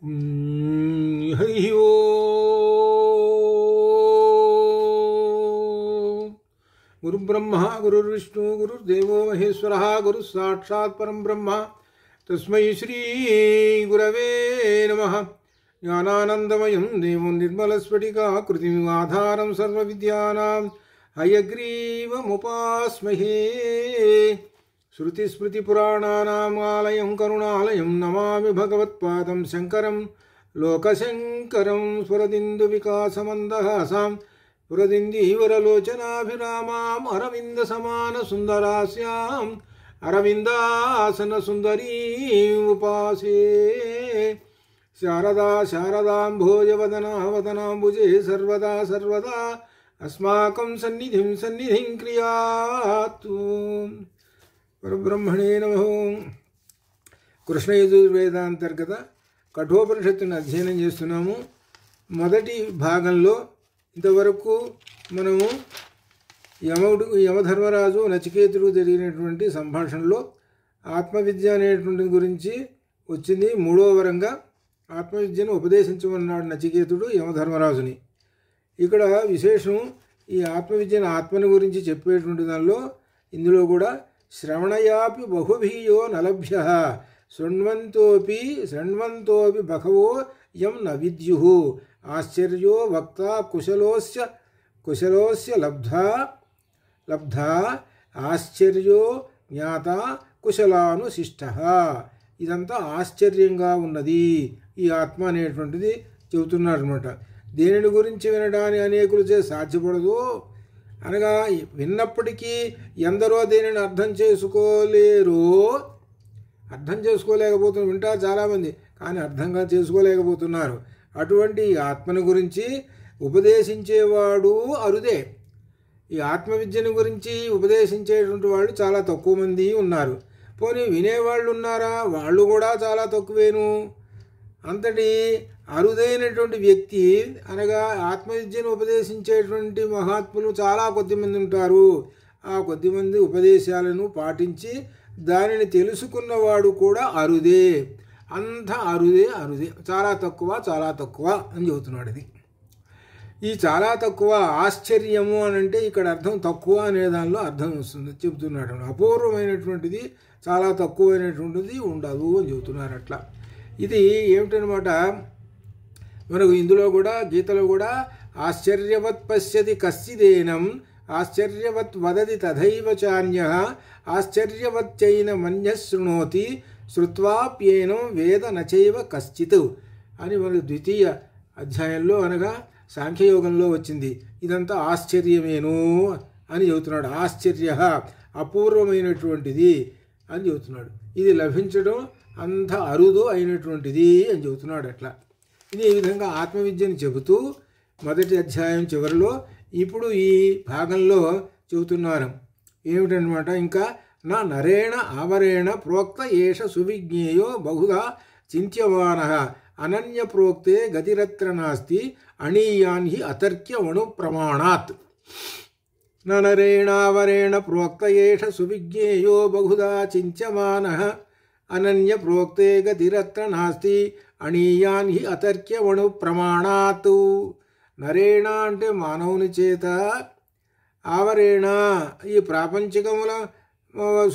హరి ఓం. గురుబ్రహ్మ గురుర్విష్ణు గురుర్దేవో మహేశ్వర గురు సాక్షాత్ పరం బ్రహ్మ తస్మై శ్రీ గురవే నమః. జ్ఞానానందమయం దేవం నిర్మలస్ఫటికాకృతిం ఆధారం సర్వవిద్యానాం హయగ్రీవముపాస్మహే. శృతిస్మృతిపురాణానాం ఆలయం కరుణాలయం నమామి భగవత్పాదం శంకరం లోకశంకరం. స్ఫురదిందువికాసమందహాసాం స్ఫురదిందీవరలోచనాభిరామాం అరవిందసమానసుందరాస్యాం అరవిందాసనసుందరీం ఉపాసే. శారదా శారదాంభోజవదనా వదనాంబుజే సర్వదా సర్వదా అస్మాకం సన్నిధిం సన్నిధిం క్రియాతు. పరబ్రహ్మణే నమః. కృష్ణయజుర్వేదాంతర్గత కఠోపనిషత్తుని అధ్యయనం చేస్తున్నాము. మొదటి భాగంలో ఇంతవరకు మనము యమధర్మరాజు నచికేతుడు జరిగినటువంటి సంభాషణలో ఆత్మవిద్య అనేటువంటి గురించి వచ్చింది. మూడవ వరంగా ఆత్మవిద్యను ఉపదేశించమన్నాడు నచికేతుడు యమధర్మరాజుని. ఇక్కడ విశేషం ఈ ఆత్మవిద్యను ఆత్మని గురించి చెప్పేటువంటి దానిలో ఇందులో కూడా శ్రవణయాపి బహుభీయో నలభ్యః శృణ్వంతోపి బహవో యం న విద్యుః ఆశ్చర్యో వక్త కుశలోస్య లబ్ధా ఆశ్చర్యో జ్ఞాత కుశలానుశిష్టః. ఇదంతా ఆశ్చర్యంగా ఉన్నది ఈ ఆత్మ అనేటువంటిది చెబుతున్నాడు అనమాట. దేనిని గురించి వినడానికి అనేకులు చే సాధ్యపడదు అనగా విన్నప్పటికీ ఎందరో దేనిని అర్థం చేసుకోలేకపోతున్నారు. వింటారు చాలామంది, కానీ అర్థంగా చేసుకోలేకపోతున్నారు. అటువంటి ఆత్మను గురించి ఉపదేశించేవాడు అరుదే. ఈ ఆత్మవిద్యను గురించి ఉపదేశించేటువంటి వాళ్ళు చాలా తక్కువ మంది ఉన్నారు. పోనీ వినేవాళ్ళు ఉన్నారా? వాళ్ళు కూడా చాలా తక్కువేను. అంతటి అరుదైనటువంటి వ్యక్తి అనగా ఆత్మవిద్యను ఉపదేశించేటువంటి మహాత్ములు చాలా కొద్దిమంది ఉంటారు. ఆ కొద్దిమంది ఉపదేశాలను పాటించి దానిని తెలుసుకున్నవాడు కూడా అరుదే. అంత అరుదే చాలా తక్కువ అని చెబుతున్నాడు. ఇది ఈ చాలా తక్కువ ఆశ్చర్యము అని అంటే ఇక్కడ అర్థం తక్కువ అనే దానిలో అర్థం వస్తుంది చెబుతున్నాడు. అపూర్వమైనటువంటిది చాలా తక్కువైనటువంటిది ఉండదు అని చెబుతున్నారు. అట్లా ఇది ఏమిటనమాట, మనకు ఇందులో కూడా గీతలో కూడా ఆశ్చర్యవత్ పశ్యతి కశ్చిదేనం ఆశ్చర్యవత్ వదతి తథైవ చాన్యః ఆశ్చర్యవచ్చైన మన్యః శృణోతి శ్రుత్వాప్యేనం వేద నచైవ కశ్చిత్ అని మనకు ద్వితీయ అధ్యాయంలో అనగా సాంఖ్యయోగంలో వచ్చింది. ఇదంతా ఆశ్చర్యమేను అని చెబుతున్నాడు. ఆశ్చర్య అపూర్వమైనటువంటిది అని చెబుతున్నాడు. ఇది లభించడం అంత అరుదు అయినటువంటిది అని చెబుతున్నాడు. అట్లా ఇది ఈ విధంగా ఆత్మవిద్యను చెబుతూ మొదటి అధ్యాయం చివరిలో ఇప్పుడు ఈ భాగంలో చెబుతున్నారు ఏమిటనమాట. ఇంకా నా నరేణ ఆవరేణ ప్రోక్త ఏష సువిజ్ఞేయో బహుధా చింత్యమానః అనన్య ప్రోక్తే గతిరత్ర నాస్తి అణీయాన్ హి అతర్క్యమణు ప్రమాణాత్. నరేణావరేణ ప్రోక్త ఏష సువిజ్ఞేయో బహుధా చింత్యమానః అనన్య ప్రోక్తే గతిరత్ర నాస్తి అణీయాన్ హి అతర్క్యమణు ప్రమాణాత్. నరేణ అంటే మానవుని చేత, ఆవరేణ ఈ ప్రాపంచికముల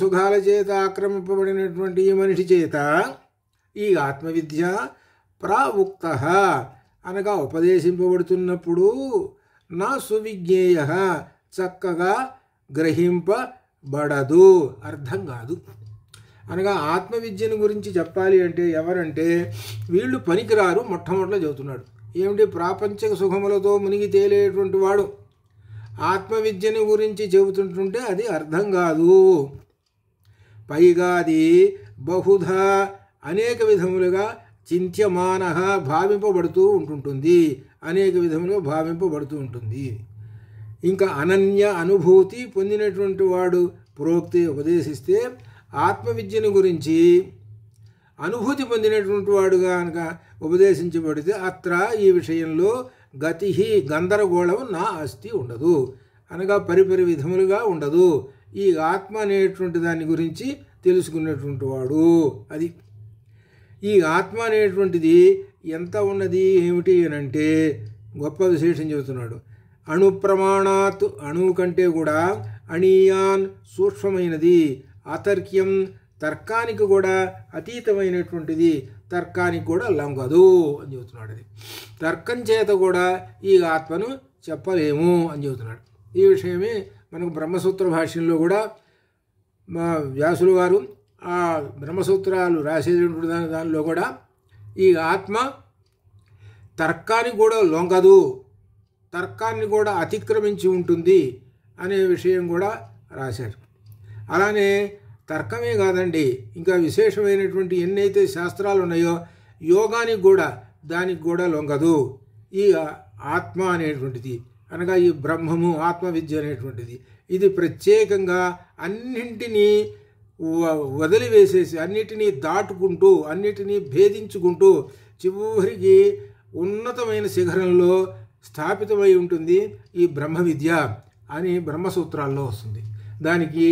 సుఖాల చేత ఆక్రమింపబడినటువంటి ఈ మనిషి చేత ఈ ఆత్మవిద్య ప్రావుక్త అనగా ఉపదేశింపబడుతున్నప్పుడు నా సువిజ్ఞేయ చక్కగా గ్రహింపబడదు, అర్థం కాదు. అనగా ఆత్మవిద్యను గురించి చెప్పాలి అంటే ఎవరంటే వీళ్ళు పనికిరారు. మొట్టమొదటిలో చెబుతున్నాడు ఏమిటి, ప్రాపంచిక సుఖములతో మునిగి తేలేటువంటి వాడు ఆత్మవిద్యను గురించి చెబుతుంటుంటే అది అర్థం కాదు. పైగా అది బహుధా అనేక విధములుగా చింత్యమానః భావింపబడుతూ ఉంటుంటుంది, అనేక విధములుగా భావింపబడుతూ ఉంటుంది. ఇంకా అనన్య అనుభూతి పొందినటువంటి వాడు ప్రోక్తి ఉపదేశిస్తే ఆత్మవిద్యను గురించి అనుభూతి పొందినటువంటి వాడుగా కనుక ఉపదేశించబడితే అత్ర ఈ విషయంలో గతి గందరగోళం నా అస్తి ఉండదు, అనగా పరిపరి విధములుగా ఉండదు. ఈ ఆత్మ అనేటువంటి దాని గురించి తెలుసుకున్నటువంటి వాడు అది. ఈ ఆత్మ అనేటువంటిది ఎంత ఉన్నది ఏమిటి అని అంటే గొప్ప విశేషం చెబుతున్నాడు. అణు ప్రమాణాత్, అణువు కంటే కూడా అణీయాన్ సూక్ష్మమైనది, అతర్క్యం తర్కానికి కూడా అతీతమైనటువంటిది, తర్కానికి కూడా లొంగదు అని చెబుతున్నాడు. అది తర్కం చేత కూడా ఈ ఆత్మను చెప్పలేము అని చెబుతున్నాడు. ఈ విషయమే మనకు బ్రహ్మసూత్ర భాష్యంలో కూడా మా వ్యాసులు వారు ఆ బ్రహ్మసూత్రాలు రాసేటువంటి దానిలో కూడా ఈ ఆత్మ తర్కానికి కూడా లొంగదు, తర్కాన్ని కూడా అతిక్రమించి ఉంటుంది అనే విషయం కూడా రాశారు. అలానే తర్కమే కాదండి, ఇంకా విశేషమైనటువంటి ఎన్నైతే శాస్త్రాలు ఉన్నాయో యోగానికి కూడా దానికి కూడా లొంగదు ఈ ఆత్మ అనేటువంటిది, అనగా ఈ బ్రహ్మము ఆత్మ విద్య అనేటువంటిది. ఇది ప్రత్యేకంగా అన్నింటినీ వదిలివేసేసి అన్నిటినీ దాటుకుంటూ అన్నిటినీ భేదించుకుంటూ చివరికి ఉన్నతమైన శిఖరంలో స్థాపితమై ఉంటుంది ఈ బ్రహ్మ విద్య అని బ్రహ్మసూత్రాల్లో వస్తుంది. దానికి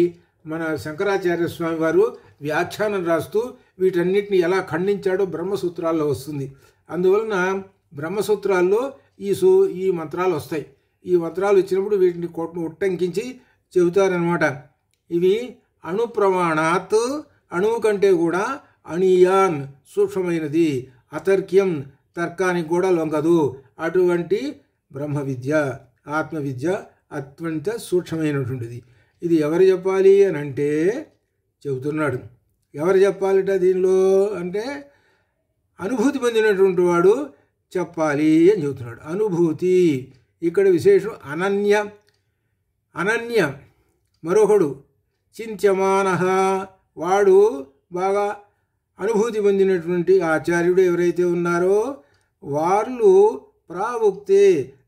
మన శంకరాచార్య స్వామి వారు వ్యాఖ్యానం రాస్తూ వీటన్నిటిని ఎలా ఖండించాడో బ్రహ్మసూత్రాల్లో వస్తుంది. అందువలన బ్రహ్మసూత్రాల్లో ఈ మంత్రాలు వస్తాయి. ఈ మంత్రాలు వచ్చినప్పుడు వీటిని ఉట్టంకించి చెబుతారనమాట. ఇవి అణు ప్రమాణాత్, అణువు కంటే కూడా అణీయాన్ సూక్ష్మమైనది, అతర్క్యం తర్కానికి కూడా లొంగదు. అటువంటి బ్రహ్మ విద్య ఆత్మ విద్య అత్యంత సూక్ష్మమైనటువంటిది. ఇది ఎవరు చెప్పాలి అని అంటే చెబుతున్నాడు. ఎవరు చెప్పాలిట దీనిలో అంటే అనుభూతి పొందినటువంటి వాడు చెప్పాలి అని చెబుతున్నాడు. అనుభూతి ఇక్కడ విశేషం. అనన్య మరొకడు, చింత్యమాన వాడు బాగా అనుభూతి పొందినటువంటి ఆచార్యుడు ఎవరైతే ఉన్నారో వాళ్ళు ప్రావుక్తే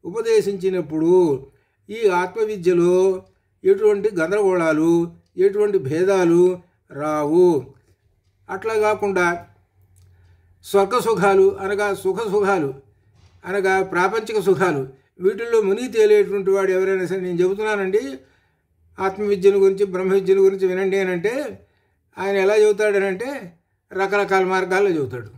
ఉపదేశించినప్పుడు ఈ ఆత్మవిద్యలో ఎటువంటి గందరగోళాలు ఎటువంటి భేదాలు రావు. అట్లా కాకుండా స్వర్గసుఖాలు అనగా సుఖసుఖాలు అనగా ప్రాపంచిక సుఖాలు వీటిల్లో మునిగి తేలేటువంటి వాడు ఎవరైనా సరే, నేను చెబుతున్నానండి ఆత్మవిద్యను గురించి బ్రహ్మ విద్యను గురించి వినండి అని అంటే ఆయన ఎలా చెబుతాడనంటే రకరకాల మార్గాల్లో చెబుతాడు.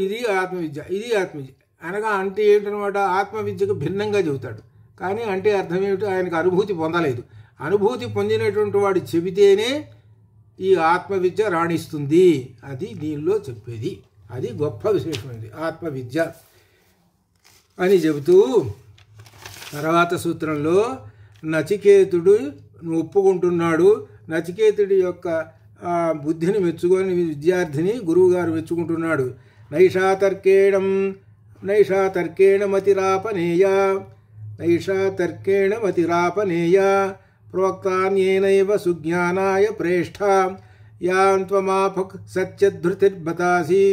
ఇది ఆత్మవిద్య ఇది ఆత్మవిద్య అనగా అంటే ఏంటనమాట, ఆత్మవిద్యకు భిన్నంగా చెబుతాడు. కానీ అంటే అర్థం ఏమిటి, ఆయనకు అనుభూతి పొందలేదు. అనుభూతి పొందినటువంటి వాడు చెబితేనే ఈ ఆత్మవిద్య రాణిస్తుంది. అది దీనిలో చెప్పేది. అది గొప్ప విశేషమైనది ఆత్మవిద్య అని చెబుతూ తర్వాత సూత్రంలో నచికేతుడు ఒప్పుకుంటున్నాడు. నచికేతుడి యొక్క బుద్ధిని మెచ్చుకొని విద్యార్థిని గురువుగారు మెచ్చుకుంటున్నాడు. నైషాతర్కేణ మతిరాపనేయ ప్రోక్తాన్యేనైవ సుజ్ఞానాయ ప్రేష్ఠ యాం త్వమాపక్ సత్యధృతిర్బతాసి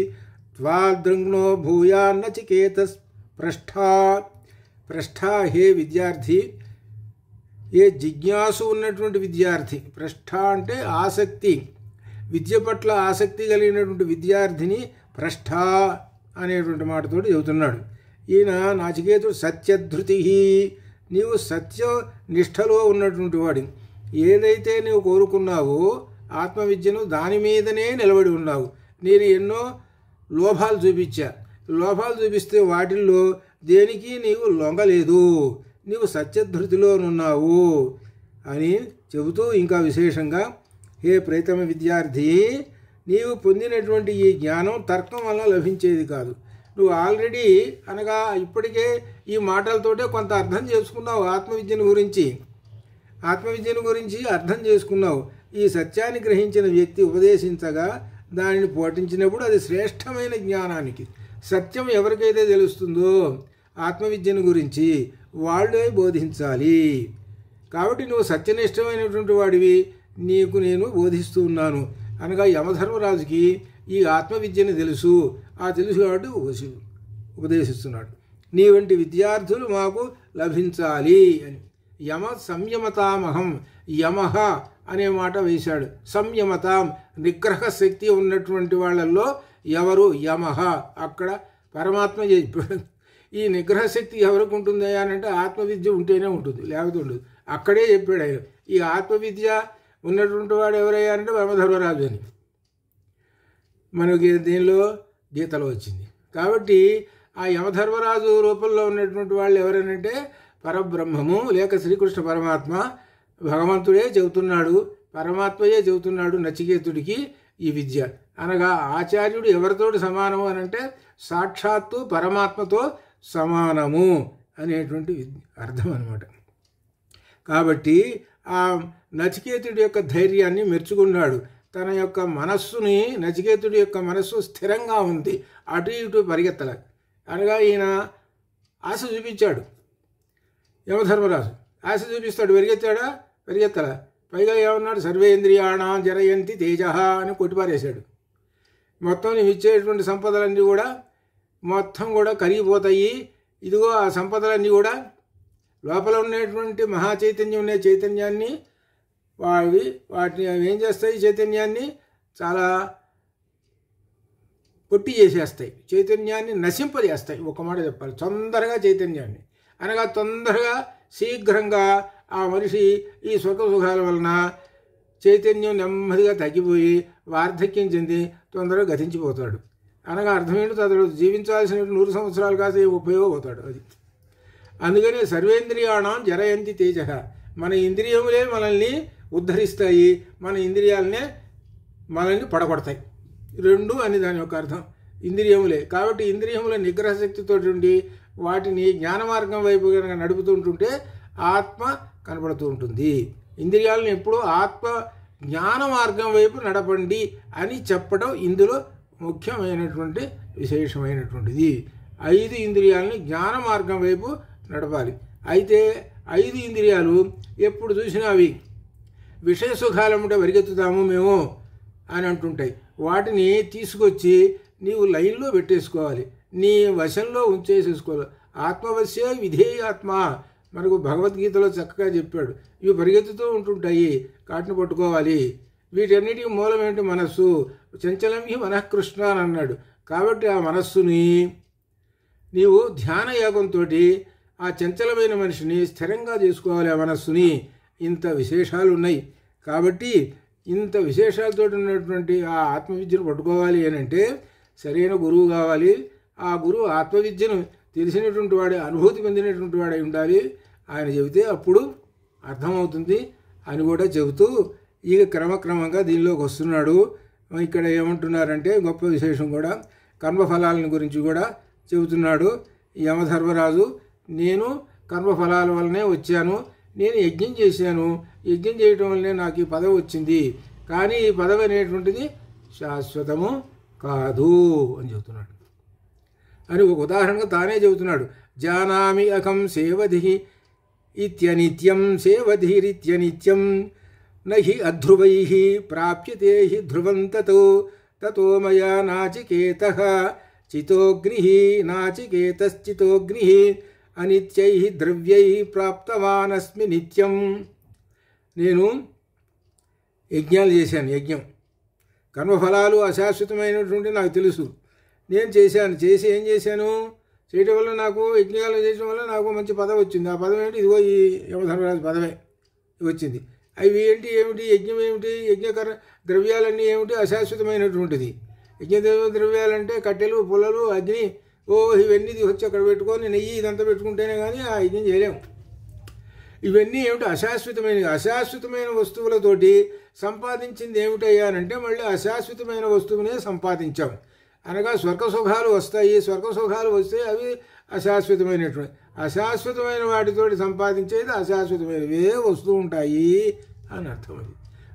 త్వాదృంగ్నో భూయాన్నచికేతస్ పృష్ఠా హే విద్యార్థి, ఏ జిజ్ఞాసు ఉన్నటువంటి విద్యార్థి, పృష్ఠ అంటే ఆసక్తి, విద్య పట్ల ఆసక్తి కలిగినటువంటి విద్యార్థిని పృష్ఠ అనేటువంటి మాటతోటి చెబుతున్నాడు. ఈయన నచికేతుడు సత్యధృతి, నీవు సత్యనిష్టలో ఉన్నటువంటి వాడి, ఏదైతే నీవు కోరుకున్నావో ఆత్మవిద్యను దాని మీదనే నిలబడి ఉన్నావు. నేను ఎన్నో లోభాలు చూపిస్తే వాటిల్లో దేనికి నీవు లొంగలేదు, నీవు సత్యధృతిలోనున్నావు అని చెబుతూ ఇంకా విశేషంగా, హే ప్రేతమ విద్యార్థి, నీవు పొందినటువంటి ఈ జ్ఞానం తర్కం వల్ల లభించేది కాదు. నువ్వు ఆల్రెడీ అనగా ఇప్పటికే ఈ మాటలతోటే కొంత అర్థం చేసుకున్నావు. ఆత్మవిద్యను గురించి అర్థం చేసుకున్నావు. ఈ సత్యాన్ని గ్రహించిన వ్యక్తి ఉపదేశించగా దానిని పాటించినప్పుడు అది శ్రేష్టమైన జ్ఞానానికి. సత్యం ఎవరికైతే తెలుస్తుందో ఆత్మవిద్యను గురించి వాళ్ళే బోధించాలి. కాబట్టి నువ్వు సత్యనిష్టమైనటువంటి వాడివి, నీకు నేను బోధిస్తూ ఉన్నాను అనగా యమధర్మరాజుకి ఈ ఆత్మవిద్యను తెలుసు, ఆ తెలుసు కాబట్టి ఉపదేశిస్తున్నాడు. నీ వంటి విద్యార్థులు మాకు లభించాలి అని. యమ సంయమతామహం, యమః అనే మాట వేశాడు. సంయమతాం, నిగ్రహ శక్తి ఉన్నటువంటి వాళ్ళల్లో ఎవరు యమః, అక్కడ పరమాత్మ చెప్పాడు. ఈ నిగ్రహ శక్తి ఎవరికి ఉంటుంది అంటే ఆత్మవిద్య ఉంటేనే ఉంటుంది, లేకపోతే ఉండదు. అక్కడే చెప్పాడు ఆయన. ఈ ఆత్మవిద్య ఉన్నటువంటి వాడు ఎవరయ్యారంటే బ్రహ్మధర్మరాజు అని. మనకి దీనిలో గీతలో వచ్చింది. కాబట్టి ఆ యమధర్మరాజు రూపంలో ఉన్నటువంటి వాళ్ళు ఎవరనంటే పరబ్రహ్మము లేక శ్రీకృష్ణ పరమాత్మ భగవంతుడే చెబుతున్నాడు, పరమాత్మయే చెబుతున్నాడు నచికేతుడికి ఈ విద్య. అనగా ఆచార్యుడు ఎవరితోటి సమానము అనంటే సాక్షాత్తు పరమాత్మతో సమానము అనేటువంటి అర్థం అన్నమాట. కాబట్టి ఆ నచికేతుడి యొక్క ధైర్యాన్ని మెచ్చుకున్నాడు. తన యొక్క మనస్సుని, నచికేతుడి యొక్క మనస్సు స్థిరంగా ఉంది, అటు ఇటు పరిగెత్తల. అనగా ఈయన ఆశ చూపించాడు యమధర్మరాజు. ఆశ చూపిస్తాడు, పరిగెత్తలా. పైగా ఏమన్నాడు, సర్వేంద్రియాణం జరయంతి తేజ అని కొట్టిపారేశాడు. మొత్తం నీవు ఇచ్చేటువంటి సంపదలన్నీ కూడా మొత్తం కూడా కరిగిపోతాయి. ఇదిగో ఆ సంపదలన్నీ కూడా లోపల ఉండేటువంటి మహా చైతన్యం ఉండే చైతన్యాన్ని వాటిని ఏం చేస్తాయి, చైతన్యాన్ని చాలా పొట్టి చేసేస్తాయి, చైతన్యాన్ని నశింపజేస్తాయి. ఒక మాట చెప్పాలి, తొందరగా చైతన్యాన్ని అనగా తొందరగా శీఘ్రంగా ఆ మనిషి ఈ సుఖాల వలన చైతన్యం నెమ్మదిగా తగ్గిపోయి వార్ధక్యం చెంది తొందరగా గతించిపోతాడు. అనగా అర్థం ఏంటో అతడు జీవించాల్సిన 100 సంవత్సరాలు కాదు ఉపయోగపోతాడు. అది అందుకనే సర్వేంద్రియాణం జరయంతి తేజ, మన ఇంద్రియములే మనల్ని ఉద్ధరిస్తాయి, మన ఇంద్రియాలనే మనల్ని పడగొడతాయి. రెండు అని దాని యొక్క అర్థం, ఇంద్రియములే. కాబట్టి ఇంద్రియముల నిగ్రహ శక్తితో ఉండి వాటిని జ్ఞాన మార్గం వైపు కనుక నడుపుతుంటుంటే ఆత్మ కనపడుతూ ఉంటుంది. ఇంద్రియాలను ఎప్పుడూ ఆత్మ జ్ఞాన మార్గం వైపు నడపండి అని చెప్పడం ఇందులో ముఖ్యమైనటువంటి విశేషమైనటువంటిది. 5 ఇంద్రియాలని జ్ఞాన మార్గం వైపు నడపాలి. అయితే 5 ఇంద్రియాలు ఎప్పుడు చూసినా అవి విషయ సుఖాలముంటే పరిగెత్తుతాము మేము అని అంటుంటాయి. వాటిని తీసుకొచ్చి నీవు లైన్లో పెట్టేసుకోవాలి, నీ వశంలో ఉంచేసేసుకోవాలి. ఆత్మవశ్య విధేయాత్మ మనకు భగవద్గీతలో చక్కగా చెప్పాడు. ఇవి పరిగెత్తుతూ ఉంటుంటాయి, వాటిని పట్టుకోవాలి. వీటన్నిటికీ మూలం ఏంటి, మనస్సు. చంచలం హి మనఃకృష్ణ అని అన్నాడు. కాబట్టి ఆ మనస్సుని నీవు ధ్యాన యోగంతో ఆ చంచలమైన మనిషిని స్థిరంగా చేసుకోవాలి. ఆ మనస్సుని ఇంత విశేషాలు ఉన్నాయి. కాబట్టి ఇంత విశేషాలతో ఉన్నటువంటి ఆ ఆత్మవిద్యను పట్టుకోవాలి అని అంటే సరైన గురువు కావాలి. ఆ గురువు ఆత్మవిద్యను తెలిసినటువంటి వాడే, అనుభూతి పొందినటువంటి వాడై ఉండాలి. ఆయన చెబితే అప్పుడు అర్థమవుతుంది అని కూడా చెబుతూ ఇక క్రమక్రమంగా దీనిలోకి వస్తున్నాడు. ఇక్కడ ఏమంటున్నారంటే గొప్ప విశేషం కూడా కర్మఫలాలను గురించి కూడా చెబుతున్నాడు యమధర్మరాజు. నేను కర్మఫలాల వల్లనే వచ్చాను, నేను యజ్ఞం చేశాను, యజ్ఞం చేయటం వల్లనే నాకు ఈ పదవి వచ్చింది, కానీ ఈ పదవి అనేటువంటిది శాశ్వతము కాదు అని చెబుతున్నాడు. అని ఒక ఉదాహరణగా తానే చెబుతున్నాడు. జానామి అకం సేవధి ఇత్యనిత్యం సేవధిరిత్యనిత్యం నహి అధ్రువై ప్రాప్యతే హి ధ్రువం తతో మయా నాచికేతః చితోగ్నిః నాచికేతశ్చితోగ్నిః అనిత్యై ద్రవ్యై ప్రాప్తవానస్మి నిత్యం. నేను యజ్ఞాలు చేశాను, యజ్ఞం కర్మఫలాలు అశాశ్వతమైనటువంటి నాకు తెలుసు. నేను చేసి ఏం చేశాను, చేయటం వల్ల నాకు యజ్ఞాలు చేయడం వల్ల నాకు మంచి పదవి వచ్చింది. ఆ పదవి ఏంటి, ఇదిగో ఈ యమధర్మరాజు పదవే వచ్చింది. అవి ఏమిటి, యజ్ఞం ఏమిటి, యజ్ఞకర ద్రవ్యాలన్నీ ఏమిటి, అశాశ్వతమైనటువంటిది. యజ్ఞ ద్రవ్యాలంటే కట్టెలు, పుల్లలు, అగ్ని, ఇవన్నీ వచ్చి అక్కడ పెట్టుకొని నెయ్యి ఇదంతా పెట్టుకుంటేనే కానీ ఆ యజ్ఞం చేయలేము. ఇవన్నీ ఏమిటి, అశాశ్వతమైన వస్తువులతోటి సంపాదించింది ఏమిటయ్యానంటే మళ్ళీ అశాశ్వతమైన వస్తువునే సంపాదించాం. అనగా స్వర్గసుఖాలు వస్తాయి, స్వర్గసుఖాలు వస్తే అవి అశాశ్వతమైన వాటితోటి సంపాదించేది అశాశ్వతమైనవే వస్తూ ఉంటాయి అని అర్థం. అది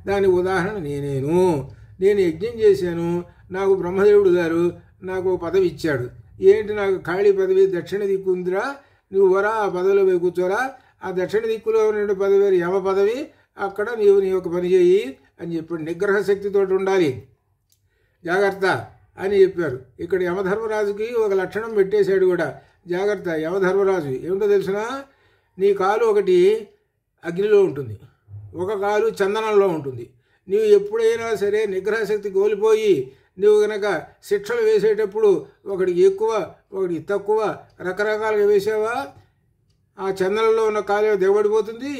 దాని ఉదాహరణ నేను యజ్ఞం చేశాను, నాకు బ్రహ్మదేవుడు గారు నాకు పదవి ఇచ్చాడు. ఏంటి, నాకు ఖాళీ పదవి దక్షిణ దిక్కు ఉందిరా, నువ్వు వరా ఆ పదవిలో పోయి కూర్చోరా, ఆ దక్షిణ దిక్కులో ఉన్న పదవి యమ పదవి, అక్కడ నీవు నీ యొక్క పని చేయి అని చెప్పాడు. నిగ్రహ శక్తితో ఉండాలి, జాగ్రత్త అని చెప్పారు. ఇక్కడ యమధర్మరాజుకి ఒక లక్షణం పెట్టేశాడు కూడా, జాగ్రత్త. యమధర్మరాజు ఏమిటో తెలిసినా, నీ కాలు ఒకటి అగ్నిలో ఉంటుంది, ఒక కాలు చందనంలో ఉంటుంది. నీవు ఎప్పుడైనా సరే నిగ్రహ శక్తి కోల్పోయి నువ్వు కనుక శిక్షలు వేసేటప్పుడు ఒకటికి ఎక్కువ ఒకటికి తక్కువ రకరకాలుగా వేసావా, ఆ చందనంలో ఉన్న కాలేవ దిగబడిపోతుంది,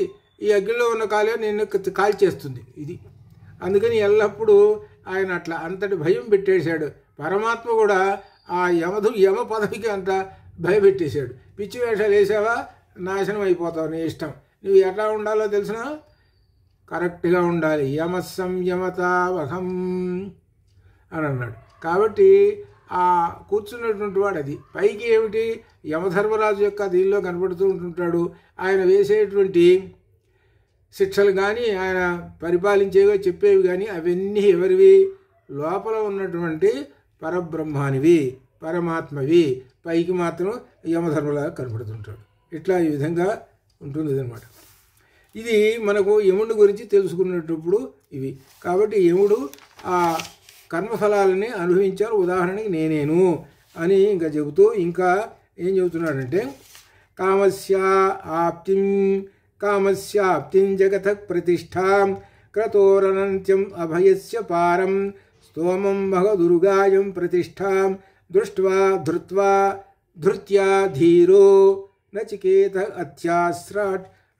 ఈ అగ్నిలో ఉన్న కాలేవ నిన్ను కాల్చేస్తుంది. ఇది అందుకని ఎల్లప్పుడూ ఆయన అట్లా అంతటి భయం పెట్టేశాడు. పరమాత్మ కూడా ఆ యమ పదవికి అంత భయపెట్టేశాడు. పిచ్చి వేషాలు వేసావా నాశనం అయిపోతావు, నీ ఇష్టం, నువ్వు ఎట్లా ఉండాలో తెలిసిన కరెక్ట్గా ఉండాలి. యమ సంయమతావహం అని అన్నాడు. కాబట్టి ఆ కూర్చున్నటువంటి వాడు అది పైకి ఏమిటి యమధర్మరాజు యొక్క దీనిలో కనబడుతూ ఉంటుంటాడు. ఆయన వేసేటువంటి శిక్షలు కానీ ఆయన పరిపాలించేవి చెప్పేవి కానీ అవన్నీ ఎవరివి? లోపల ఉన్నటువంటి పరబ్రహ్మానివి, పరమాత్మవి. పైకి మాత్రం యమధర్మలాగా కనబడుతుంటాడు. ఇట్లా ఈ విధంగా ఉంటుంది అన్నమాట. ఇది మనకు యముడి గురించి తెలుసుకునేటప్పుడు ఇవి. కాబట్టి యముడు ఆ కర్మఫలాలని అనుభవించారు. ఉదాహరణకి నేనేను అని ఇంకా చెబుతూ ఇంకా ఏం చెబుతున్నాడంటే కామస్యాప్తిం జగత ప్రతిష్టాం క్రతోరనంత్యం అభయస్య పారం స్తోమం భగదుర్గాయం ప్రతిష్టాం దృష్ట్వా ధృత్యా ధీరో నచికేత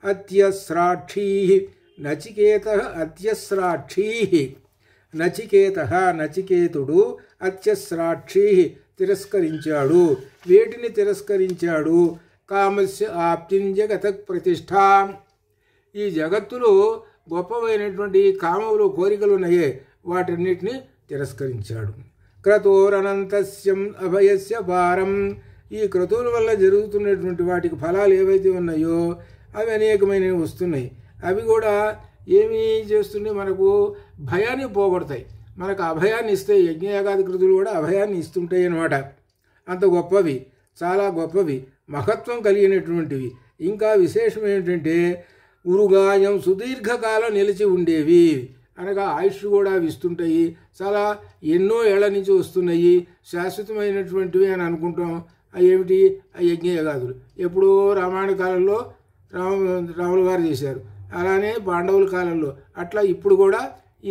అత్యస్రాక్షీ నచికేతుడు అత్యస్రాక్షీ తిరస్కరించాడు. వేటిని తిరస్కరించాడు? కామస్య ఆప్తిం జగత ప్రతిష్ఠా. ఈ జగత్తులో గొప్పవైనటువంటి కామములు కోరికలు ఉన్నాయే వాటన్నిటిని తిరస్కరించాడు. క్రతోరనంతస్యం అభయస్య భారం. ఈ క్రతువుల వల్ల జరుగుతున్నటువంటి వాటికి ఫలాలు ఏవైతే ఉన్నాయో అవి అనేకమైనవి వస్తున్నాయి. అవి కూడా ఏమి చేస్తున్నాయి? మనకు భయాన్ని పోగొడతాయి, మనకు అభయాన్ని ఇస్తాయి. యజ్ఞయాగాది కృతులు కూడా అభయాన్ని ఇస్తుంటాయి అన్నమాట. అంత గొప్పవి, చాలా గొప్పవి, మహత్వం కలిగినటువంటివి. ఇంకా విశేషం ఏంటంటే ఉరుగాయం సుదీర్ఘకాలం నిలిచి ఉండేవి, అనగా ఆయుష్ కూడా ఇస్తుంటాయి. చాలా ఎన్నో ఏళ్ల నుంచి వస్తున్నాయి, శాశ్వతమైనటువంటివి అని అనుకుంటాం. అవి ఏమిటి? ఆ యజ్ఞయాగాదులు ఎప్పుడో రామాయణ కాలంలో రాములు గారు చేశారు, అలానే పాండవుల కాలంలో, అట్లా ఇప్పుడు కూడా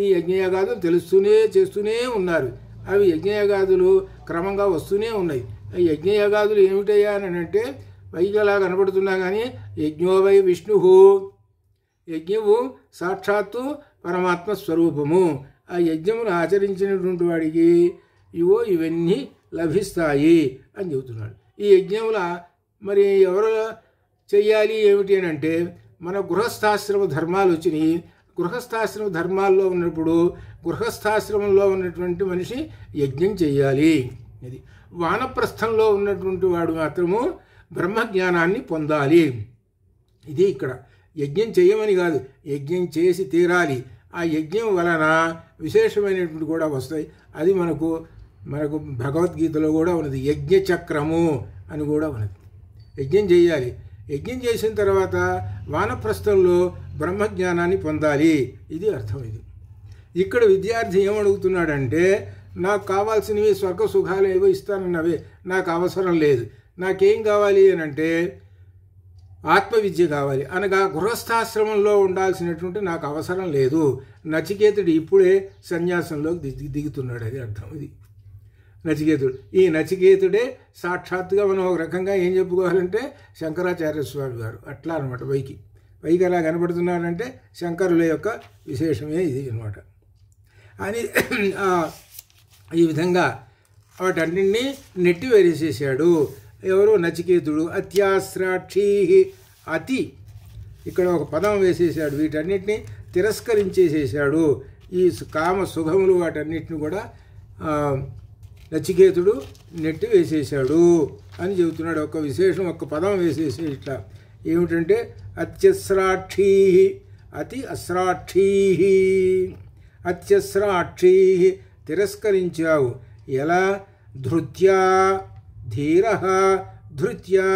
ఈ యజ్ఞయాగాదులు చేస్తూనే ఉన్నారు. అవి యజ్ఞయాగాదులు క్రమంగా వస్తూనే ఉన్నాయి. ఈ యజ్ఞయాగాదులు ఏమిటయ్యా అని అంటే పైకి అలా కనబడుతున్నా కానీ యజ్ఞో వై విష్ణు, యజ్ఞము సాక్షాత్తు పరమాత్మ స్వరూపము. ఆ యజ్ఞమును ఆచరించినటువంటి వాడికి ఇవన్నీ లభిస్తాయి అని చెబుతున్నాడు. ఈ యజ్ఞముల మరి ఎవరు చెయ్యాలి ఏమిటి అని అంటే మన గృహస్థాశ్రమ ధర్మాలు వచ్చినాయి. గృహస్థాశ్రమ ధర్మాల్లో ఉన్నప్పుడు గృహస్థాశ్రమంలో ఉన్నటువంటి మనిషి యజ్ఞం చెయ్యాలి. ఇది వానప్రస్థంలో ఉన్నటువంటి వాడు మాత్రము బ్రహ్మజ్ఞానాన్ని పొందాలి. ఇది ఇక్కడ యజ్ఞం చేయమని కాదు, యజ్ఞం చేసి తీరాలి. ఆ యజ్ఞం వలన విశేషమైనటువంటి కూడా వస్తాయి. అది మనకు భగవద్గీతలో కూడా ఉన్నది, యజ్ఞచక్రము అని కూడా ఉన్నది. యజ్ఞం చేయాలి, యజ్ఞం చేసిన తర్వాత వానప్రస్థంలో బ్రహ్మజ్ఞానాన్ని పొందాలి. ఇది అర్థం. ఇది ఇక్కడ విద్యార్థి ఏమడుగుతున్నాడంటే నాకు కావాల్సినవి స్వర్గ సుఖాలు ఏవో ఇస్తానన్నవే నాకు అవసరం లేదు, నాకేం కావాలి అని అంటే ఆత్మవిద్య కావాలి, అనగా గృహస్థాశ్రమంలో ఉండాల్సినటువంటి నాకు అవసరం లేదు. నచికేతుడు ఇప్పుడే సన్యాసంలోకి దిగుతున్నాడు, అది అర్థం. ఇది నచికేతుడు. ఈ నచికేతుడే సాక్షాత్తుగా మనం ఒక రకంగా ఏం చెప్పుకోవాలంటే శంకరాచార్య స్వామి గారు అట్లా అనమాట. పైకి అలా కనబడుతున్నాడంటే శంకరుల యొక్క విశేషమే ఇది అనమాట. అని ఈ విధంగా వాటన్నింటినీ నెట్టి వేసేసాడు. ఎవరు? నచికేతుడు. అత్యాస్రాక్షీ, అతి, ఇక్కడ ఒక పదం వేసేసాడు. వీటన్నిటిని తిరస్కరించేసేసాడు. ఈ కామ సుఖములు వాటన్నిటిని కూడా నచికేతుడు నెట్టి వేసేసాడు అని చెబుతున్నాడు. ఒక విశేషం, ఒక పదం వేసేసి ఇట్లా ఏమిటంటే అత్యస్రాక్షీ, అతి అస్రాక్షీ. అత్యస్రాక్షీ తిరస్కరించావు. ఎలా? ధృత్యా ధీర, ధృత్యా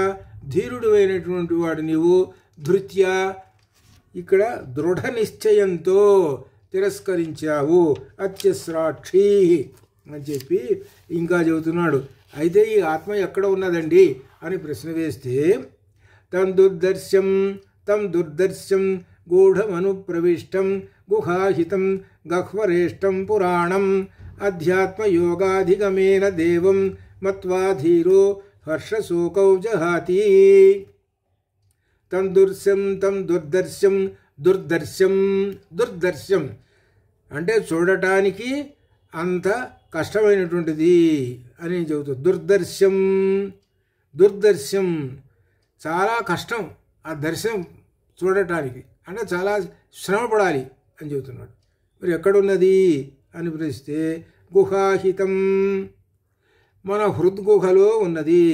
ధీరుడు అయినటువంటి వాడు నీవు. ధృత్యా ఇక్కడ దృఢ నిశ్చయంతో తిరస్కరించావు. అత్యస్రాక్షీ అని చెప్పి ఇంకా చెబుతున్నాడు. అయితే ఈ ఆత్మ ఎక్కడ ఉన్నదండి అని ప్రశ్న వేస్తే తం దుర్దర్శం గూఢమనుప్రవిష్టం గుహాహితం గహ్వరేష్టం పురాణం అధ్యాత్మయోగాధిగమేన దేవం మత్వా ధీరో హర్షశోకౌ జహాతి. తం దుర్దర్శం దుర్దర్శం అంటే చూడటానికి అంత కష్టమైనటువంటిది అని చెబుతుంది. దుర్దర్శం చాలా కష్టం ఆ దర్శనం చూడటానికి, అంటే చాలా శ్రమ పడాలి అని చెబుతున్నాడు. మరి ఎక్కడున్నది అని ప్రశ్నిస్తే గుహాహితం, మన హృద్గుహలో ఉన్నది.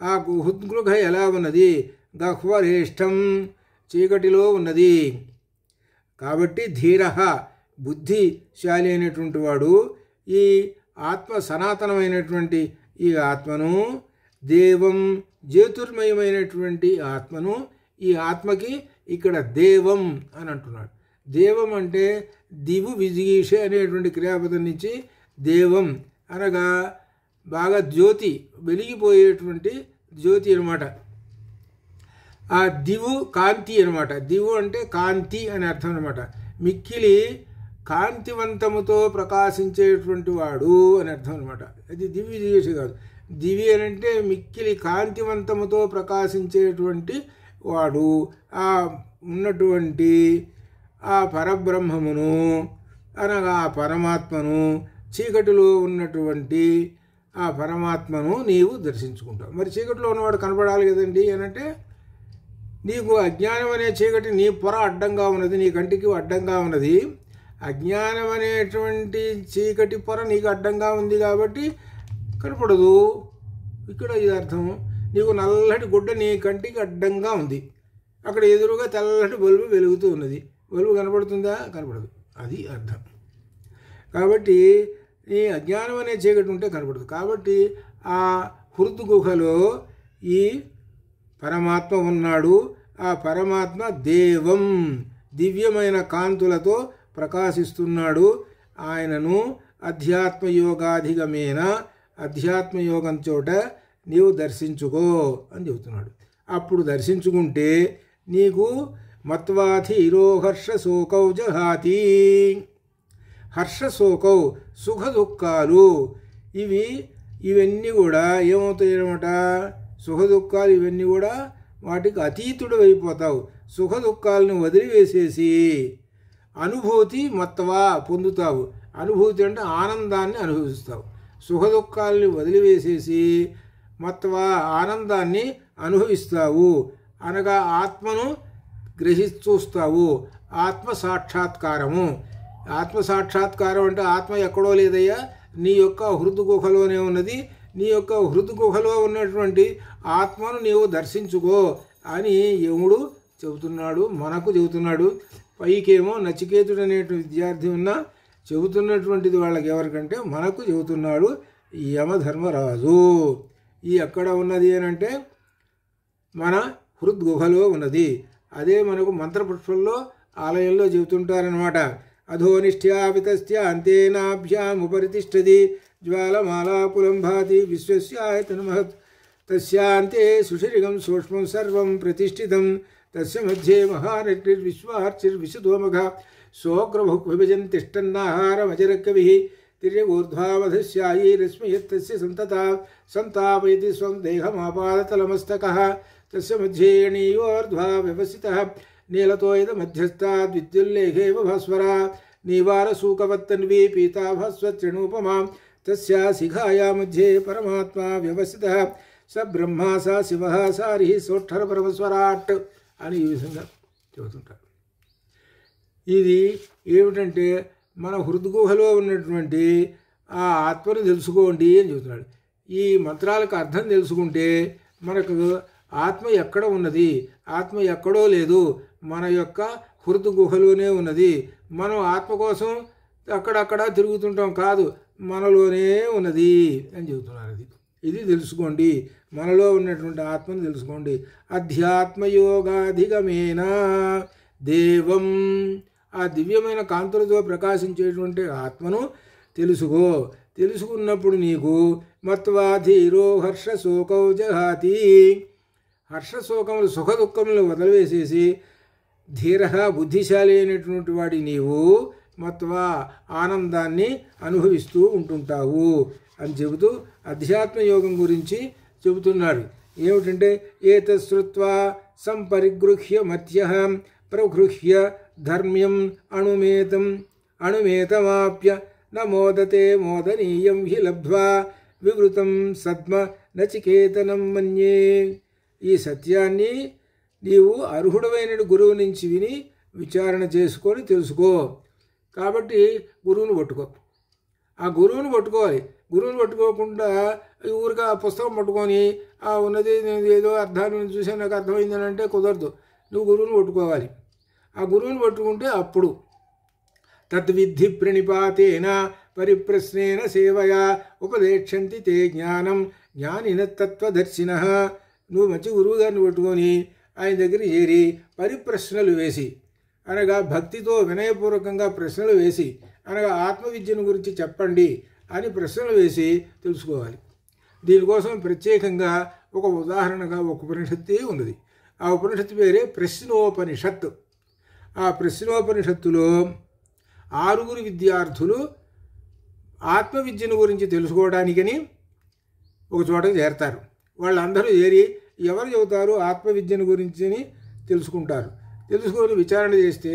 ఆ హృద్గుహ ఎలా ఉన్నది? గహ్వరేష్టం, చీకటిలో ఉన్నది. కాబట్టి ధీర, బుద్ధిశాలి అయినటువంటి వాడు ఈ ఆత్మ సనాతనమైనటువంటి ఈ ఆత్మను, దేవం జ్యోతిర్మయమైనటువంటి ఆత్మను, ఈ ఆత్మకి ఇక్కడ దేవం అని అంటున్నాడు. దేవం అంటే దివు విజిగీష అనేటువంటి క్రియాపదం నుంచి దేవం అనగా బాగా జ్యోతి, వెలిగిపోయేటువంటి జ్యోతి అనమాట. ఆ దివు కాంతి అనమాట. దివు అంటే కాంతి అని అర్థం అనమాట. మిక్కిలి కాంతివంతముతో ప్రకాశించేటువంటి వాడు అని అర్థం అనమాట. అది దివ్య విజేష కాదు. దివి అని అంటే మిక్కిలి కాంతివంతముతో ప్రకాశించేటువంటి వాడు. ఆ ఉన్నటువంటి ఆ పరబ్రహ్మమును అనగా ఆ పరమాత్మను, చీకటిలో ఉన్నటువంటి ఆ పరమాత్మను నీవు దర్శించుకుంటావు. మరి చీకటిలో ఉన్నవాడు కనపడాలి కదండి అనంటే, నీకు అజ్ఞానం అనే చీకటి నీ పొర అడ్డంగా ఉన్నది, నీ కంటికి అడ్డంగా ఉన్నది. అజ్ఞానం అనేటువంటి చీకటి పొర నీకు అడ్డంగా ఉంది కాబట్టి కనపడదు. ఇక్కడ ఇది అర్థం. నీకు నల్లటి గుడ్డ నీ కంటికి అడ్డంగా ఉంది, అక్కడ ఎదురుగా తెల్లటి బల్బు వెలుగుతూ ఉన్నది. బల్బు కనపడుతుందా? కనపడదు. అది అర్థం. కాబట్టి ఈ అజ్ఞానం అనే చీకటి ఉంటే కనపడదు. కాబట్టి ఆ హృద్గుహలో ఈ పరమాత్మ ఉన్నాడు. ఆ పరమాత్మ దేవం, దివ్యమైన కాంతులతో ప్రకాశిస్తున్నాడు. ఆయనను అధ్యాత్మయోగాధిగమేన, అధ్యాత్మయోగం చోట నీవు దర్శించుకో అని చెబుతున్నాడు. అప్పుడు దర్శించుకుంటే నీకు మత్వాధీరో హర్షశోకౌ జహాతి. హర్షశోకౌ సుఖ దుఃఖాలు ఇవన్నీ కూడా ఏమవుతాయి అన్నమాట? సుఖ దుఃఖాలు ఇవన్నీ కూడా వాటికి అతీతుడు అయిపోతావు. సుఖ దుఃఖాలను వదిలివేసేసి అనుభూతి మత్వా పొందుతావు. అనుభూతి అంటే ఆనందాన్ని అనుభవిస్తావు. సుఖ దుఃఖాలని వదిలివేసేసి మత్వా ఆనందాన్ని అనుభవిస్తావు. అనగా ఆత్మను చూస్తావు. ఆత్మ సాక్షాత్కారము. ఆత్మ సాక్షాత్కారం అంటే ఆత్మ ఎక్కడో లేదయ్యా, నీ యొక్క హృద్గుహలోనే ఉన్నది. నీ యొక్క హృద్గుహలో ఉన్నటువంటి ఆత్మను నీవు దర్శించుకో అని యముడు చెబుతున్నాడు, మనకు చెబుతున్నాడు. పైకేమో నచికేతుడు అనేటువంటి విద్యార్థి ఉన్నా చెబుతున్నటువంటిది వాళ్ళకి ఎవరికంటే మనకు చెబుతున్నాడు యమధర్మరాజు. ఈ ఎక్కడ ఉన్నది అని అంటే మన హృద్గుహలో ఉన్నది. అదే మనకు మంత్రపుష్పంలో ఆలయంలో చెబుతుంటారనమాట. అధోనిష్ఠ్యాపితస్య అంతేనాభ్యాముపరితిష్టది జ్వాలమాలాపులం భాతి విశ్వస్యాయతన మహత్ తస్యాంతే సుషిరిగం సూక్ష్మం సర్వం ప్రతిష్ఠితం తస్య మధ్యే మహానగ్నిర్విశ్వార్చిర్విశుధోమఘ సోగ్రభుక్ విభజన్ తిష్టన్నాహారమజరకవిః తిర్యగూర్ధ్వామధస్యాయీ రశ్మియత్తస్య సంతాపయతి స్వం దేహమాపాదతలమస్తకః తస్య మధ్యే యణీయోర్ధ్వా వ్యవసితః నీలతోయద మధ్యస్థాద్విద్యుల్లేఖేవ భాస్వర నీవారసూకవత్తన్వీ పీతాభస్వత్రిణూపమా తస్యా శిఖాయా మధ్యే పరమాత్మా వ్యవసితః స బ్రహ్మా సా శివః సారిః సోక్షర పరమస్వరాట్ అని ఈ విధంగా చెబుతుంటారు. ఇది ఏమిటంటే మన హృద్గుహలో ఉన్నటువంటి ఆ ఆత్మను తెలుసుకోండి అని చెబుతున్నాడు. ఈ మంత్రాలకు అర్థం తెలుసుకుంటే మనకు ఆత్మ ఎక్కడ ఉన్నది, ఆత్మ ఎక్కడో లేదు, మన యొక్క హృద్గుహలోనే ఉన్నది. మనం ఆత్మ కోసం అక్కడక్కడ తిరుగుతుంటాం కాదు, మనలోనే ఉన్నది అని చెబుతున్నారు. ఇది తెలుసుకోండి, మనలో ఉన్నటువంటి ఆత్మను తెలుసుకోండి. అధ్యాత్మయోగాధిగమేన దేవం, ఆ దివ్యమైన కాంతులతో ప్రకాశించేటువంటి ఆత్మను తెలుసుకో. తెలుసుకున్నప్పుడు నీకు మత్వాధీరో హర్షశోకౌ జహాతి, హర్షశోకములు సుఖ దుఃఖములు వదిలివేసేసి ధీర బుద్ధిశాలి అయినటువంటి వాడి నీవు మత్వా ఆనందాన్ని అనుభవిస్తూ ఉంటుంటావు అని చెబుతూ అధ్యాత్మయోగం గురించి చెబుతున్నాడు. ఏమిటంటే ఏతశ్రుత్వా సంపరిగృహ్య మధ్య ప్రగృహ్య ధర్మ్యం అణుమేతమాప్య న మోదతే మోదనీయం హి లబ్ధ్వా వివృతం సద్మ నచికేతనం మన్యే. ఈ సత్యాన్ని నీవు అర్హుడమైన గురువు నుంచి విని విచారణ చేసుకొని తెలుసుకో. కాబట్టి గురువుని పట్టుకో. ఆ గురువుని పట్టుకోవాలి. గురువుని పట్టుకోకుండా ఊరిగా ఆ పుస్తకం పట్టుకొని ఉన్నది నేను ఏదో అర్థాన్ని చూసాను నాకు అర్థమైందని అంటే కుదరదు. నువ్వు గురువుని పట్టుకోవాలి. ఆ గురువుని పట్టుకుంటే అప్పుడు తద్విద్ధి ప్రణిపాతేన పరిప్రశ్నేన సేవయా ఉపదేక్షంతి తే జ్ఞానం జ్ఞానిన తత్వదర్శిన. నువ్వు మంచి గురువు గారిని పట్టుకొని ఆయన దగ్గర చేరి పరిప్రశ్నలు వేసి, అనగా భక్తితో వినయపూర్వకంగా ప్రశ్నలు వేసి, అనగా ఆత్మవిద్యను గురించి చెప్పండి అని ప్రశ్నలు వేసి తెలుసుకోవాలి. దీనికోసం ప్రత్యేకంగా ఒక ఉదాహరణగా ఒక ఉపనిషత్తే ఉన్నది. ఆ ఉపనిషత్తు పేరే ప్రశ్నోపనిషత్. ఆ ప్రశ్నోపనిషత్తులో 6 విద్యార్థులు ఆత్మవిద్యను గురించి తెలుసుకోవడానికని ఒక చోటకి చేరతారు. వాళ్ళందరూ చేరి ఎవరు చెబుతారు ఆత్మవిద్యను గురించి తెలుసుకుంటారు. తెలుసుకొని విచారణ చేస్తే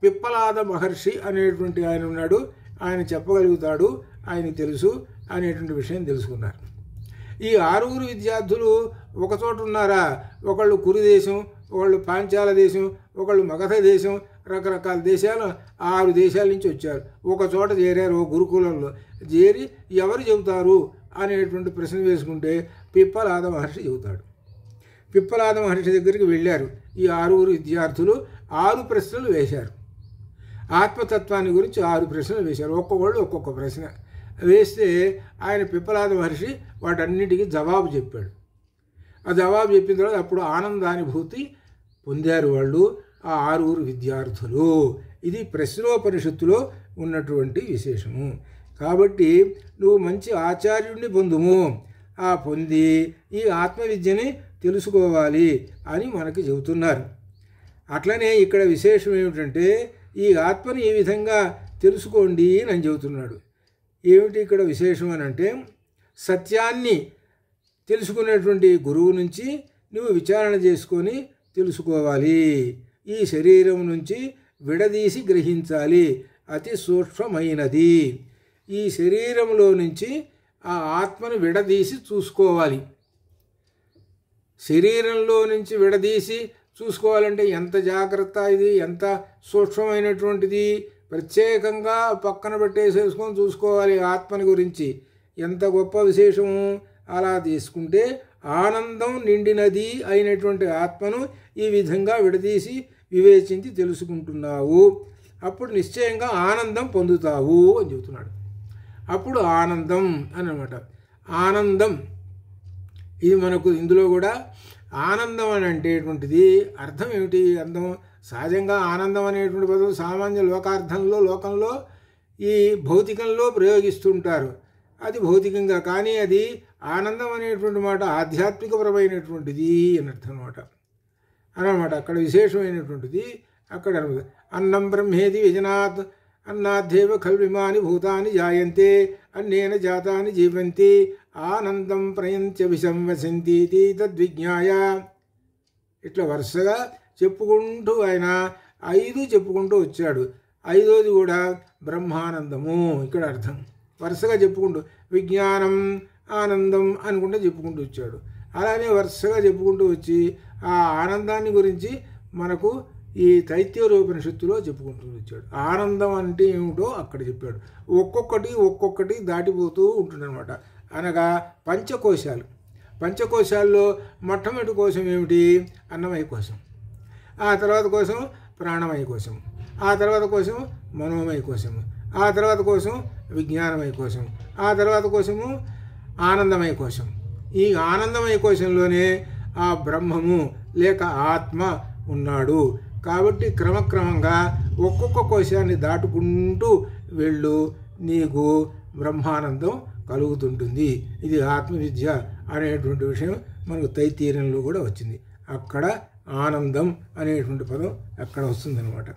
పిప్పలాద మహర్షి అనేటువంటి ఆయన ఉన్నాడు, ఆయన చెప్పగలుగుతాడు, ఆయనకు తెలుసు అనేటువంటి విషయం తెలుసుకున్నారు. ఈ 6 విద్యార్థులు ఒకచోట ఉన్నారా? ఒకళ్ళు కురు దేశం, ఒకళ్ళు పాంచాల దేశం, ఒకళ్ళు మగధ దేశం, రకరకాల దేశాలు 6 దేశాల నుంచి వచ్చారు. ఒక చోట చేరారు. ఓ గురుకులంలో చేరి ఎవరు చెబుతారు అనేటువంటి ప్రశ్న వేసుకుంటే పిప్పలాద మహర్షి చెబుతాడు. పిప్పలాద మహర్షి దగ్గరికి వెళ్ళారు. ఈ 6 విద్యార్థులు 6 ప్రశ్నలు వేశారు. ఆత్మతత్వాన్ని గురించి 6 ప్రశ్నలు వేశారు. ఒక్కొక్కళ్ళు ఒక్కొక్క ప్రశ్న వేస్తే ఆయన పిప్పలాద మహర్షి వాటన్నిటికీ జవాబు చెప్పాడు. ఆ జవాబు చెప్పిన తర్వాత అప్పుడు ఆనందానుభూతి పొందారు వాళ్ళు ఆ 6 విద్యార్థులు. ఇది ప్రశ్నోపనిషత్తులో ఉన్నటువంటి విశేషము. కాబట్టి నువ్వు మంచి ఆచార్యుడిని పొందుము. ఆ పొంది ఈ ఆత్మవిద్యని తెలుసుకోవాలి అని మనకి చెబుతున్నారు. అట్లనే ఇక్కడ విశేషం ఏమిటంటే ఈ ఆత్మని ఈ విధంగా తెలుసుకోండి అని చెబుతున్నాడు. ఏమిటి ఇక్కడ విశేషం అని అంటే సత్యాన్ని తెలుసుకునేటువంటి గురువు నుంచి నువ్వు విచారణ చేసుకొని తెలుసుకోవాలి. ఈ శరీరం నుంచి విడదీసి గ్రహించాలి. అతి సూక్ష్మమైనది. ఈ శరీరంలో నుంచి ఆ ఆత్మను విడదీసి చూసుకోవాలి. శరీరంలో నుంచి విడదీసి చూసుకోవాలంటే ఎంత జాగ్రత్త, ఇది ఎంత సూక్ష్మమైనటువంటిది. ప్రత్యేకంగా పక్కన పెట్టేసేసుకొని చూసుకోవాలి ఆత్మని గురించి. ఎంత గొప్ప విశేషము. అలా తీసుకుంటే ఆనందం నిండినది అయినటువంటి ఆత్మను ఈ విధంగా విడదీసి వివేచించి తెలుసుకుంటున్నావు. అప్పుడు నిశ్చయంగా ఆనందం పొందుతావు అని చెబుతున్నాడు. అప్పుడు ఆనందం అన్నమాట. ఆనందం ఇది మనకు ఇందులో కూడా ఆనందం అని అంటేటువంటిది అర్థం ఏమిటి? అందం సహజంగా ఆనందం అనేటువంటి పదం సామాన్య లోకంలో ఈ భౌతికంలో ప్రయోగిస్తుంటారు. అది భౌతికంగా, కానీ అది ఆనందం అనేటువంటి మాట ఆధ్యాత్మికపరమైనటువంటిది అని అర్థం అన్నమాట. అక్కడ విశేషమైనటువంటిది అక్కడ అన్నం బ్రహ్మేది విజనాత్ అన్నాధ్యేవ ఖల్విమాని భూతాని జాయంతే అన్నేన జాతాని జీవంతి ఆనందం ప్రయంత్యభిసంవసంతి తద్విజ్ఞాయ. ఇట్లా వరుసగా చెప్పుకుంటూ ఆయన 5 చెప్పుకుంటూ వచ్చాడు. 5వది కూడా బ్రహ్మానందము. ఇక్కడ అర్థం వరుసగా చెప్పుకుంటూ విజ్ఞానం ఆనందం అనుకుంటూ చెప్పుకుంటూ వచ్చాడు. అలానే వరుసగా చెప్పుకుంటూ వచ్చి ఆ ఆనందాన్ని గురించి మనకు ఈ తైత్తిరీయోపనిషత్తులో చెప్పుకుంటూ వచ్చాడు. ఆనందం అంటే ఏమిటో అక్కడ చెప్పాడు. ఒక్కొక్కటి దాటిపోతూ ఉంటుందన్నమాట. అనగా పంచకోశాల్లో మొట్టమొదటి కోశం ఏమిటి? అన్నమయ కోశం. ఆ తర్వాత కోసం ప్రాణమయ కోశం. ఆ తర్వాత కోసం మనోమయ కోశం. ఆ తర్వాత కోసం విజ్ఞానమయ కోశం. ఆ తర్వాత కోశము ఆనందమయ కోశం. ఈ ఆనందమయ కోశంలోనే ఆ బ్రహ్మము లేక ఆత్మ ఉన్నాడు. కాబట్టి క్రమక్రమంగా ఒక్కొక్క కోశాన్ని దాటుకుంటూ వెళ్ళు, నీకు బ్రహ్మానందం కలుగుతుంటుంది. ఇది ఆత్మవిద్య అనేటువంటి విషయం మనకు తైత్తీర్యంలో కూడా వచ్చింది. అక్కడ ఆనందం అనేటువంటి పదం అక్కడ వస్తుందన్నమాట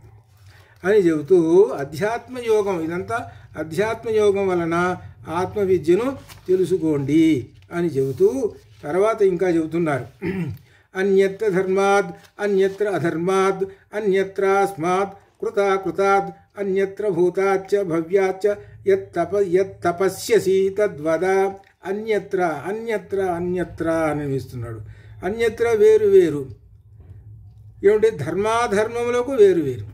అని చెబుతూ అధ్యాత్మయోగం, ఇదంతా అధ్యాత్మయోగం వలన ఆత్మవిద్యను తెలుసుకోండి అని చెబుతూ తర్వాత ఇంకా చెబుతున్నారు. అన్యత్ర ధర్మాద్ అన్యత్ర అధర్మాద్ అన్యత్రాస్మాత్ కృతాత్ అన్యత్ర భూతాచ్చ భవ్యాచ్చ యత్తపస్యసి తద్వద. అన్యత్ర అన్యత్ర అన్యత్ర అని ఇస్తున్నాడు. అన్యత్ర వేరు వేరు ఏమిటి? ధర్మాధర్మములకు వేరు వేరు,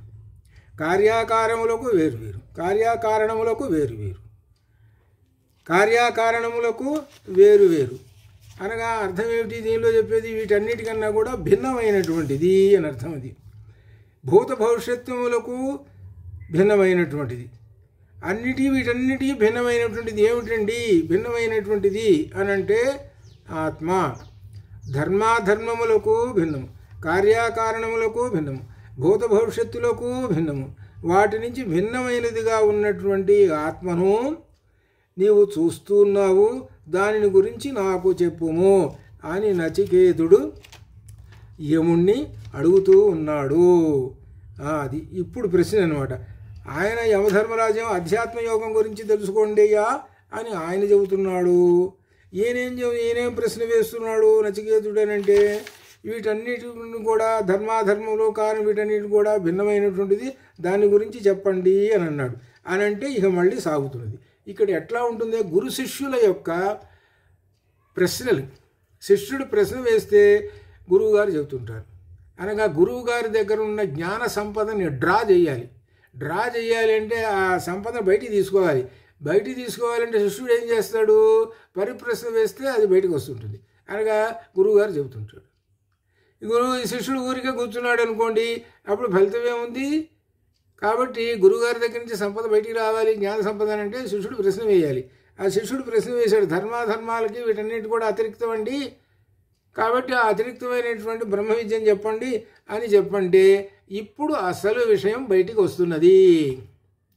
కార్యాకారములకు వేరు వేరు, కార్యాకారణములకు వేరు వేరు, కార్యాకారణములకు వేరు వేరు అనగా అర్థం ఏమిటి? దీనిలో చెప్పేది వీటన్నిటికన్నా కూడా భిన్నమైనటువంటిది అని అర్థం. అది భూత భవిష్యత్తుములకు భిన్నమైనటువంటిది, వీటన్నిటికీ భిన్నమైనటువంటిది ఏమిటండి? భిన్నమైనటువంటిది అని అంటే ఆత్మ. ధర్మాధర్మములకు భిన్నము, కార్యాకారణములకు భిన్నము, భూత భవిష్యత్తులకు భిన్నము, వాటి నుంచి భిన్నమైనదిగా ఉన్నటువంటి ఆత్మను నీవు చూస్తున్నావు, దానిని గురించి నాకు చెప్పుము అని నచికేతుడు యముణ్ణి అడుగుతూ ఉన్నాడు. అది ఇప్పుడు ప్రశ్న అనమాట. ఆయన యమధర్మరాజు అధ్యాత్మయోగం గురించి తెలుసుకోండి అయ్యా అని ఆయన చెబుతున్నాడు. ఈయనేం ప్రశ్న వేస్తున్నాడు నచికేతుడు అని అంటే, వీటన్నిటిని కూడా ధర్మాధర్మంలో కానీ వీటన్నిటి కూడా భిన్నమైనటువంటిది, దాని గురించి చెప్పండి అని అన్నాడు. అని అంటే ఇక మళ్ళీ సాగుతున్నది. ఇక్కడ ఎట్లా ఉంటుంది? గురు శిష్యుల యొక్క ప్రశ్నలు. శిష్యుడు ప్రశ్న వేస్తే గురువుగారు చెబుతుంటారు. అనగా గురువుగారి దగ్గర ఉన్న జ్ఞాన సంపదని డ్రా చేయాలి అంటే ఆ సంపద బయటికి తీసుకోవాలి. బయటికి తీసుకోవాలంటే శిష్యుడు ఏం చేస్తాడు? పరిప్రశ్న వేస్తే అది బయటకు వస్తుంటుంది. అనగా గురువుగారు చెబుతుంటాడు. శిష్యుడు ఊరికే కూర్చున్నాడు అనుకోండి, అప్పుడు ఫలితం ఏముంది? కాబట్టి గురువుగారి దగ్గర నుంచి సంపద బయటికి రావాలి, జ్ఞాన సంపద అంటే శిష్యుడు ప్రశ్న వేయాలి. ఆ శిష్యుడు ప్రశ్న వేశాడు, ధర్మాధర్మాలకి వీటన్నిటి కూడా అతిరిక్తం అండి, కాబట్టి ఆ అతిరిక్తమైనటువంటి బ్రహ్మ విద్యను చెప్పండి అని చెప్పంటే ఇప్పుడు అసలు విషయం బయటికి వస్తున్నది.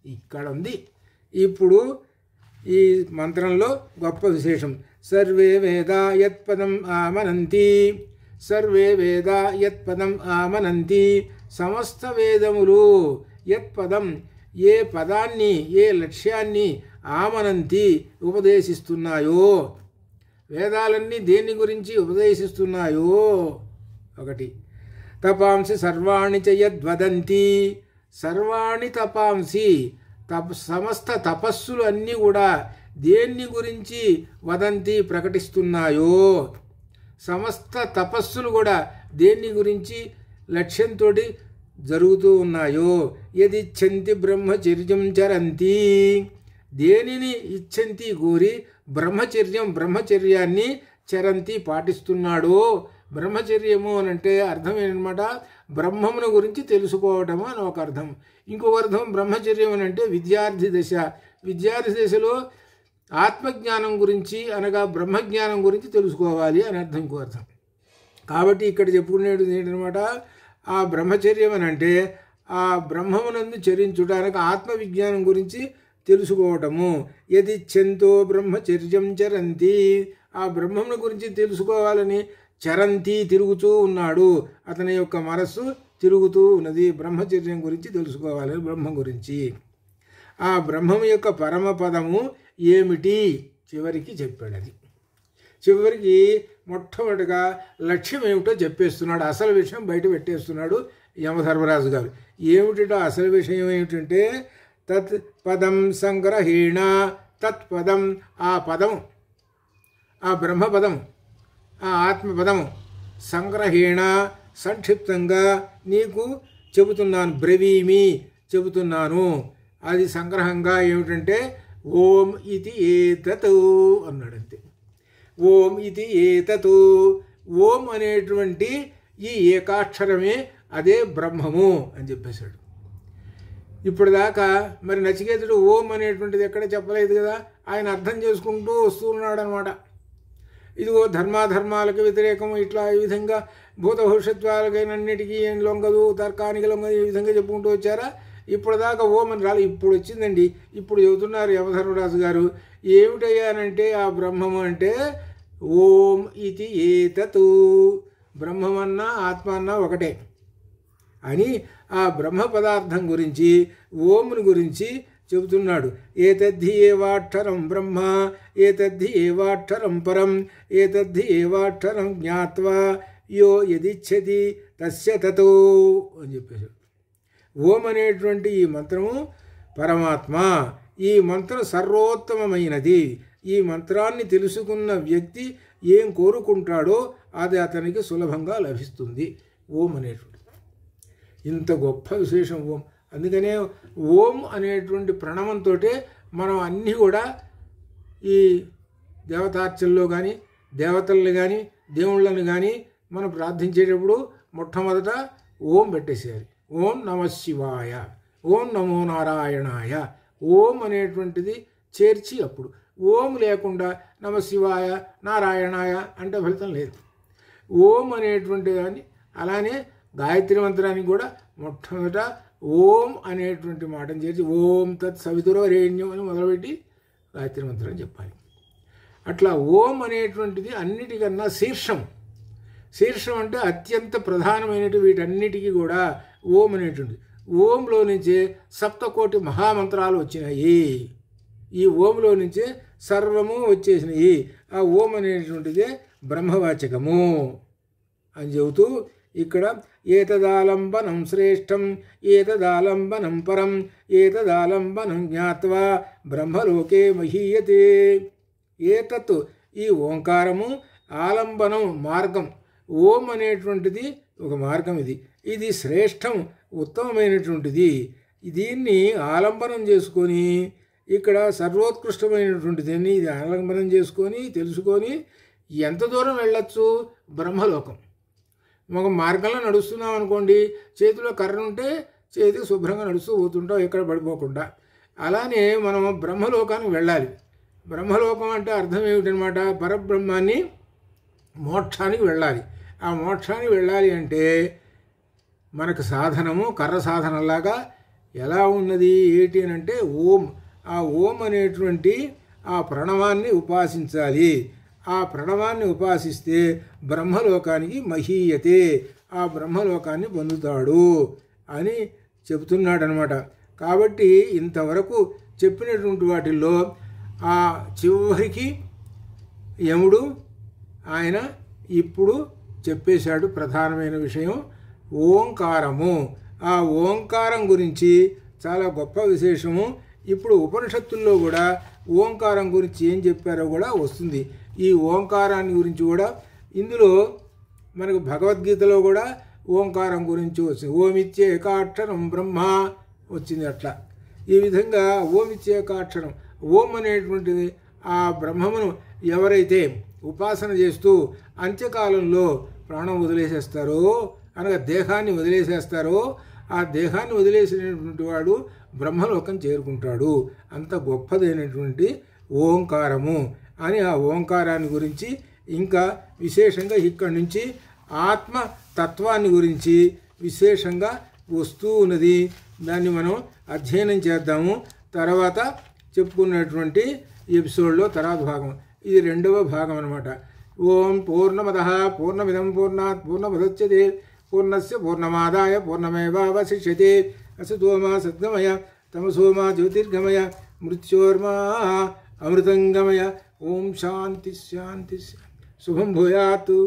ఇక్కడ ఉంది. ఇప్పుడు ఈ మంత్రంలో గొప్ప విశేషం. సర్వే వేదా యత్పదం ఆమనంతి, సర్వే వేదా యత్పదం ఆమనంతి, సమస్త వేదములు యత్పదం ఏ పదాన్ని ఏ లక్ష్యాన్ని ఆమనంతి ఉపదేశిస్తున్నాయో, వేదాలన్నీ దేని గురించి ఉపదేశిస్తున్నాయో. ఒకటి తపాంసి సర్వాణి చ యద్వదంతి, సర్వాణి తపాంసి సమస్త తపస్సులు అన్నీ కూడా దేన్ని గురించి వదంతి ప్రకటిస్తున్నాయో, సమస్త తపస్సులు కూడా దేన్ని గురించి లక్ష్యంతో జరుగుతూ ఉన్నాయో. యదిచ్ఛంతి బ్రహ్మచర్యం చరంతి, దేనిని ఇచ్ఛంతి కోరి బ్రహ్మచర్యాన్ని చరంతి పాటిస్తున్నాడో. బ్రహ్మచర్యము అని అంటే అర్థం ఏంటన్నమాట? బ్రహ్మమును గురించి తెలుసుకోవటము అని ఒక అర్థం. ఇంకొక అర్థం బ్రహ్మచర్యం అని అంటే విద్యార్థి దశ. విద్యార్థి దశలో ఆత్మజ్ఞానం గురించి అనగా బ్రహ్మజ్ఞానం గురించి తెలుసుకోవాలి అని అర్థం. ఇంకో అర్థం. కాబట్టి ఇక్కడ చెప్పుకునేది ఏంటనమాట? ఆ బ్రహ్మచర్యం అని అంటే ఆ బ్రహ్మమునందు చరించుట అనగా ఆత్మవిజ్ఞానం గురించి తెలుసుకోవటము. యదిచ్ఛంతో బ్రహ్మచర్యం చరంతి, ఆ బ్రహ్మమును గురించి తెలుసుకోవాలని చరంతి తిరుగుతూ ఉన్నాడు. అతని యొక్క మనస్సు తిరుగుతూ ఉన్నది బ్రహ్మచర్యం గురించి తెలుసుకోవాలని, బ్రహ్మం గురించి. ఆ బ్రహ్మం యొక్క పరమపదము ఏమిటి చివరికి చెప్పాడు. అది చివరికి మొట్టమొదటిగా లక్ష్యం ఏమిటో చెప్పేస్తున్నాడు. అసలు విషయం బయట పెట్టేస్తున్నాడు యమధర్మరాజు గారు. ఏమిటో అసలు విషయం ఏమిటంటే తత్ పదం సంగ్రహేణ, తత్పదం ఆ పదం, ఆ బ్రహ్మపదం, ఆ ఆత్మపదం సంగ్రహేణ సంక్షిప్తంగా నీకు చెబుతున్నాను, బ్రవీమి చెబుతున్నాను. అది సంగ్రహంగా ఏమిటంటే ఓం ఇది ఏతత్ అన్నాడు. అంతే. ఓం ఇది ఏతత్, ఓం అనేటువంటి ఈ ఏకాక్షరమే అదే బ్రహ్మము అని చెప్పేశాడు. ఇప్పుడు దాకా మరి నచికేతుడు ఓం అనేటువంటిది ఎక్కడ చెప్పలేదు కదా, ఆయన అర్థం చేసుకుంటూ వస్తూ ఉన్నాడు అనమాట. ఇదిగో ధర్మాధర్మాలకు వ్యతిరేకము, ఇట్లా ఈ విధంగా భూత భవిష్యత్వాలకైనన్నిటికీ ఏం లొంగదు, తర్కానికి లొంగదు, ఈ విధంగా చెప్పుకుంటూ వచ్చారా. ఇప్పుడు దాకా ఓం అని రాలి, ఇప్పుడు వచ్చిందండి. ఇప్పుడు చెబుతున్నారు యమధర్మరాజు గారు. ఏమిటయ్యానంటే ఆ బ్రహ్మము అంటే ఓం ఇది ఏతత్, బ్రహ్మమన్నా ఆత్మ అన్నా ఒకటే అని ఆ బ్రహ్మ పదార్థం గురించి, ఓంను గురించి చెబుతున్నాడు. ఏతద్ధి ఏవాక్షరం బ్రహ్మ, ఏతద్ధి ఏవాక్షరం పరం, ఏతద్ధి ఏవాక్షరం జ్ఞాత్వా యో యదిచ్ఛతి తస్య తతో అని చెప్పేశాడు. ఓం అనేటువంటి ఈ మంత్రము పరమాత్మ. ఈ మంత్రం సర్వోత్తమమైనది. ఈ మంత్రాన్ని తెలుసుకున్న వ్యక్తి ఏం కోరుకుంటాడో అది అతనికి సులభంగా లభిస్తుంది. ఓం అనేటువంటి ఇంత గొప్ప విశేషం ఓం. అందుకనే ఓం అనేటువంటి ప్రణవంతో మనం అన్నీ కూడా ఈ దేవతార్చనలో కానీ దేవతల్ని కానీ దేవుళ్ళని కానీ మనం ప్రార్థించేటప్పుడు మొట్టమొదట ఓం పెట్టేసేయాలి. ఓం నమ శివాయ, ఓం నమో నారాయణాయ, ఓం అనేటువంటిది చేర్చి అప్పుడు ఓం లేకుండా నమ శివాయ నారాయణాయ అంటే ఫలితం లేదు. ఓం అనేటువంటి దాన్ని అలానే గాయత్రి మంత్రానికి కూడా మొట్టమొదట ఓం అనేటువంటి మాటను చేర్చి ఓం తత్ సవితుర్వరేణ్యం అని మొదలుపెట్టి గాయత్రి మంత్రం చెప్పాలి. అట్లా ఓం అనేటువంటిది అన్నిటికన్నా శీర్షం. శీర్షం అంటే అత్యంత ప్రధానమైనటు వీటన్నిటికీ కూడా ఓం అనేటువంటిది. ఓంలో నుంచే సప్తకోటి మహామంత్రాలు వచ్చినాయి. ఈ ఓంలో నుంచే సర్వము వచ్చేసినాయి. ఆ ఓం అనేటువంటిదే బ్రహ్మవాచకము అని చెబుతూ ఇక్కడ ఏతదాలంబనం శ్రేష్టం ఏతదాలంబనం పరం ఏతదాలంబనం జ్ఞాత్వా బ్రహ్మలోకే మహీయతే. ఏతత్ ఈ ఓంకారము, ఆలంబనం మార్గం. ఓం అనేటువంటిది ఒక మార్గం. ఇది శ్రేష్టం, ఉత్తమమైనటువంటిది. దీన్ని ఆలంబనం చేసుకొని ఇక్కడ సర్వోత్కృష్టమైనటువంటిది. ఇది ఆలంబనం చేసుకొని తెలుసుకొని ఎంత దూరం వెళ్ళొచ్చు? బ్రహ్మలోకం. ఒక మార్గంలో నడుస్తున్నాం అనుకోండి, చేతిలో కర్ర ఉంటే చేతికి శుభ్రంగా నడుస్తూ పోతుంటాం ఎక్కడ పడిపోకుండా. అలానే మనం బ్రహ్మలోకానికి వెళ్ళాలి. బ్రహ్మలోకం అంటే అర్థం ఏమిటనమాట? పరబ్రహ్మాన్ని మోక్షానికి వెళ్ళాలి. ఆ మోక్షానికి వెళ్ళాలి అంటే మనకు సాధనము కర్ర సాధనలాగా ఎలా ఉన్నది ఏంటి అని అంటే ఓం. ఆ ఓం అనేటువంటి ఆ ప్రణవాన్ని ఉపాసించాలి. ఆ ప్రణవాన్ని ఉపాసిస్తే బ్రహ్మలోకానికి మహీయతే, ఆ బ్రహ్మలోకాన్ని పొందుతాడు అని చెబుతున్నాడనమాట. కాబట్టి ఇంతవరకు చెప్పినటువంటి వాటిల్లో ఆ చివరికి యముడు ఆయన ఇప్పుడు చెప్పేశాడు ప్రధానమైన విషయం ఓంకారము. ఆ ఓంకారం గురించి చాలా గొప్ప విశేషము. ఇప్పుడు ఉపనిషత్తుల్లో కూడా ఓంకారం గురించి ఏం చెప్పారో కూడా వస్తుంది. ఈ ఓంకారాన్ని గురించి కూడా ఇందులో మనకు భగవద్గీతలో కూడా ఓంకారం గురించి వచ్చింది. ఓమిత్యేకాక్షరం బ్రహ్మ వచ్చింది. అట్లా ఈ విధంగా ఓమిత్యేకాక్షరం ఓం అనేటువంటిది ఆ బ్రహ్మమును ఎవరైతే ఉపాసన చేస్తూ అంత్యకాలంలో ప్రాణం వదిలేసేస్తారో అనగా దేహాన్ని వదిలేసేస్తారో ఆ దేహాన్ని వదిలేసినటువంటి వాడు బ్రహ్మలోకం చేరుకుంటాడు. అంత గొప్పదైనటువంటి ఓంకారము అని ఆ ఓంకారాన్ని గురించి ఇంకా విశేషంగా ఇక్కడి నుంచి ఆత్మతత్వాన్ని గురించి విశేషంగా వస్తూ ఉన్నది. దాన్ని మనం అధ్యయనం చేద్దాము. తర్వాత చెప్పుకున్నటువంటి ఎపిసోడ్లో తర్వాత భాగం ఇది రెండవ భాగం అన్నమాట. ఓం పూర్ణమదః పూర్ణమిదం పూర్ణాత్ పూర్ణముదచ్యతే పూర్ణస్య పూర్ణమాదాయ పూర్ణమేవావశిష్యతే. అసతో మా సద్గమయ తమసో మా జ్యోతిర్గమయ మృత్యోర్మా అమృతంగమయ. ఓం శాంతి శాంతి. శుభం భూయాత్.